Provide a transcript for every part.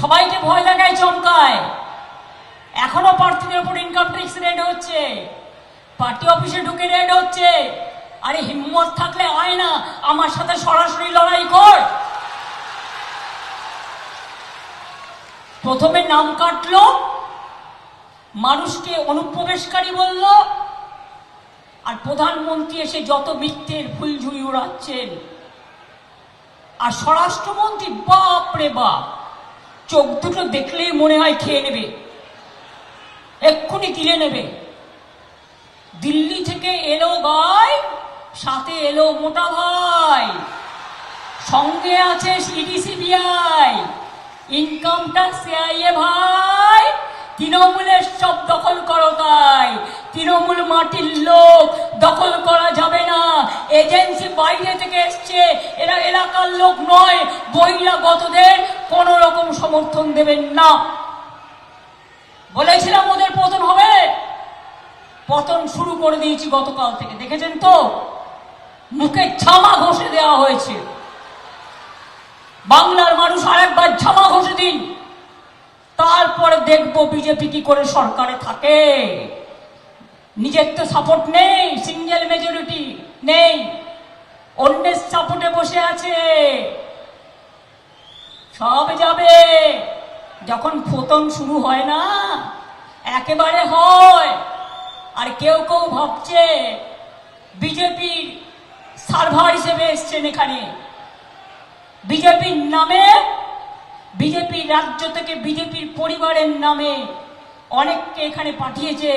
সবাইকে ভয় দেখায়, চমকায়। এখনো প্রার্থীদের উপর ইনকাম ট্যাক্স রেড হচ্ছে, পার্টি অফিসে ঢুকে রেড হচ্ছে। আরে হিম্মত থাকলে আয় না, আমার সাথে সরাসরি লড়াই কর। প্রথমে নাম কাটলো, মানুষকে অনুপ্রবেশকারী বলল, আর প্রধানমন্ত্রী এসে যত মিথ্যের ফুলঝুরি উড়াচ্ছেন। আর স্বরাষ্ট্রমন্ত্রী বাপ রে বাপ, চোখ দুটো দেখলেই মনে হয় খেয়ে নেবে, এক্ষুনি কিনে নেবে। দিল্লি থেকে এলো গাই, সাথে এলো মোটা ভাই, সঙ্গে আছে CD CBI, income tax CIA ভাই। তৃণমূলের সব দখল করো তাই, তৃণমূল মাটির লোক, দখল করা যাবে না। এজেন্সি বাইরে থেকে এসছে, এরা এলাকার লোক নয়। বহিরাগতদের কোন রকম সমর্থন দেবেন না। বলেছিলাম ওদের পতন হবে, পতন শুরু করে দিয়েছি গতকাল থেকে, দেখেছেন তো? মুখে ছামা ঘষে দেওয়া হয়েছে। বাংলার মানুষ আরেকবার ছামা ঘষে দিন, তারপরে দেখবো বিজেপি কি করে সরকারে থাকে। নিজের তো সাপোর্ট নেই, সিঙ্গেল মেজরিটি নেই, অন্যের সাপোর্টে বসে আছে। সব যাবে যখন পতন শুরু হয় না, একেবারে হয়। আর কেউ কেউ ভাবছে বিজেপির সার্ভার হিসেবে এসছেন এখানে, বিজেপির নামে, বিজেপির রাজ্য থেকে বিজেপির পরিবারের নামে অনেককে এখানে পাঠিয়েছে।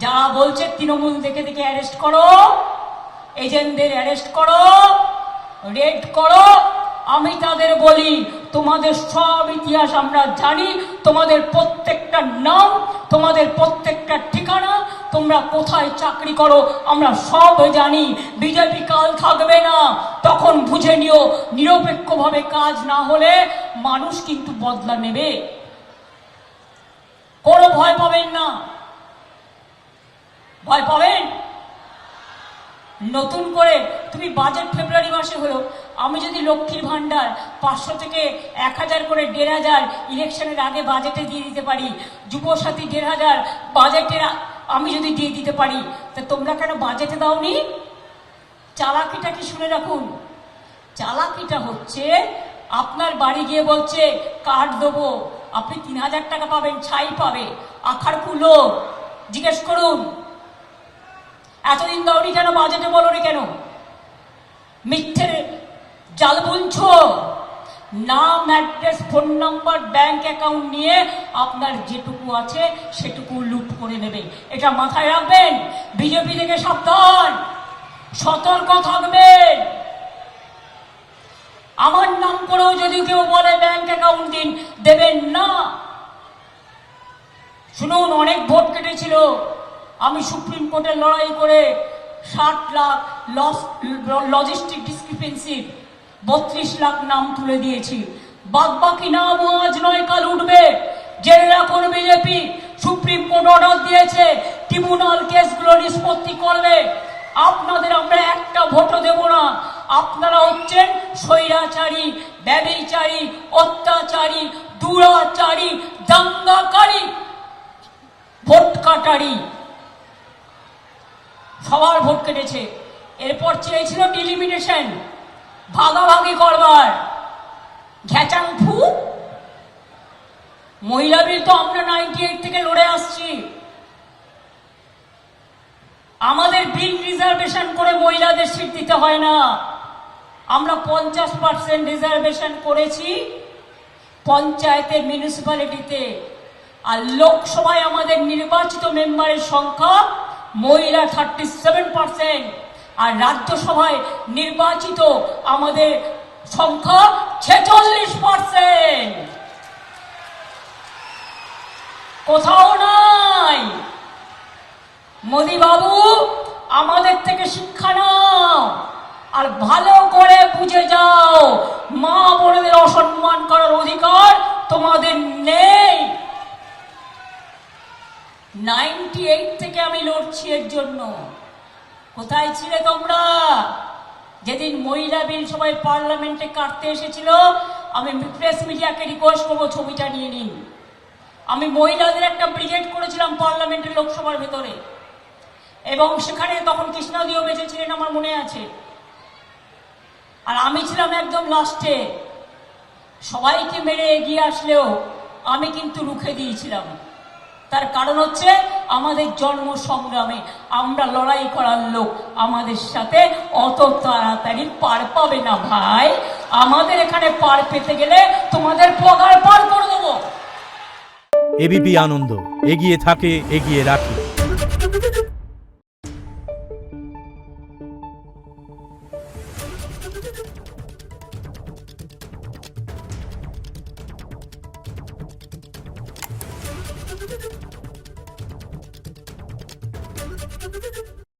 যারা বলছে তৃণমূল দেখে দেখে অ্যারেস্ট করো, এজেন্টদের অ্যারেস্ট করো, রেড করো, আমি তাদের বলি তোমাদের সব ইতিহাস আমরা জানি, তোমাদের প্রত্যেকটা নাম, তোমাদের প্রত্যেকটা ঠিকানা, তোমরা কোথায় চাকরি করো আমরা সব জানি। বিজেপি কাল থাকবে না, তখন বুঝে নিও নিরপেক্ষভাবে কাজ না হলে মানুষ কিন্তু বদলা নেবে। কোনো ভয় পাবেন না, ভয় পাবেন? নতুন করে তুমি বাজেট ফেব্রুয়ারি মাসে হলো, আমি যদি লক্ষ্মীর ভান্ডার 500 থেকে 1000 করে 1500 ইলেকশনের আগে বাজেটে দিয়ে দিতে পারি, যুবসাথী 1500 বাজেটের আমি যদি দিয়ে দিতে পারি, তা তোমরা কেন বাজেটে দাওনি? চালাকিটা কি শুনে রাখুন, চালাকিটা হচ্ছে আপনার বাড়ি গিয়ে বলছে কার্ড দেবো, আপনি 3000 টাকা পাবেন, ছাই পাবে, আখার কুলো। জিজ্ঞেস করুন এতদিন দাওনি কেন, বাজেটে বলোনি কেন? মিথ্যে জাল বুনছো। নাম, address, phone number, bank account নিয়ে আপনার যেটুকু আছে সেটুকু লুট করে নেবে, এটা মাথায় রাখবেন। বিজেপি থেকে সাবধান, সতর্ক থাকবেন। আমার নাম করেও যদি কেউ বলে ব্যাংক অ্যাকাউন্ট দিন, দেবেন না। শুনুন, অনেক ভোট কেটেছিল, আমি সুপ্রিম কোর্টে লড়াই করে 60 লাখ লজিস্টিক ডিসক্রিপেন্সি 32 লাখ নাম তুলে দিয়েছি। বাদ বাকি নাম আজ নয় কাল উঠবে। জেনে রাখুন, বিজেপি সুপ্রিম কোর্ট অর্ডার দিয়েছে, ট্রিব্যুনাল কেসগুলো নিষ্পত্তি করবে। আপনাদের আমরা একটা ভোটও দেব না। আপনারা হচ্ছেন স্বৈরাচারী, ব্যভিচারী, অত্যাচারী, দুরাচারী, দাঙ্গাকারী, ভোট কাটারি। সবার ভোট কেটেছে। এরপর চেয়েছিল ডিলিমিটেশন, ভাগাভাগি করবার, ঘ্যাচাং ফু। মহিলা বিল তো আমরা 98 থেকে লড়ে আসছি। আমাদের বিল রিজার্ভেশন করে মহিলাদের সিট দিতে হয় না। আমরা 50% রিজার্ভেশন করেছি পঞ্চায়েতে, মিউনিসিপ্যালিটিতে। আর লোকসভায় আমাদের নির্বাচিত মেম্বারের সংখ্যা মহিলা 37%, আর রাজ্যসভায় নির্বাচিত আমাদের সংখ্যা 46%। কোথাও নাই। মোদি বাবু, আমাদের থেকে শিক্ষা নাও আর ভালো করে বুঝে যাও, মা বোনেদের অসম্মান করার অধিকার তোমাদের নেই। 98 থেকে আমি লড়ছি এর জন্য। কোথায় ছিলে তোমরা যেদিন মহিলা বিল সবাই পার্লামেন্টে কাটতে এসেছিল? আমি প্রেস মিডিয়াকে রিকোয়েস্ট করবো ছবিটা নিয়ে নিন। আমি মহিলাদের একটা ব্রিগেড করেছিলাম পার্লামেন্টের লোকসভার ভেতরে, এবং সেখানে তখন কৃষ্ণাদিও বেঁচে ছিলেন আমার মনে আছে। আর আমি ছিলাম একদম লাস্টে, সবাইকে মেরে এগিয়ে আসলেও আমি কিন্তু রুখে দিয়েছিলাম। তার কারণ হচ্ছে আমাদের জন্ম সংগ্রামে আমরা লড়াই করার লোক, আমাদের সাথে অত তাড়াতাড়ি পার পাবে না ভাই। আমাদের এখানে পার পেতে গেলে তোমাদের পগার পার করে দেবো। এবিপি আনন্দ, এগিয়ে থাকে, এগিয়ে রাখে।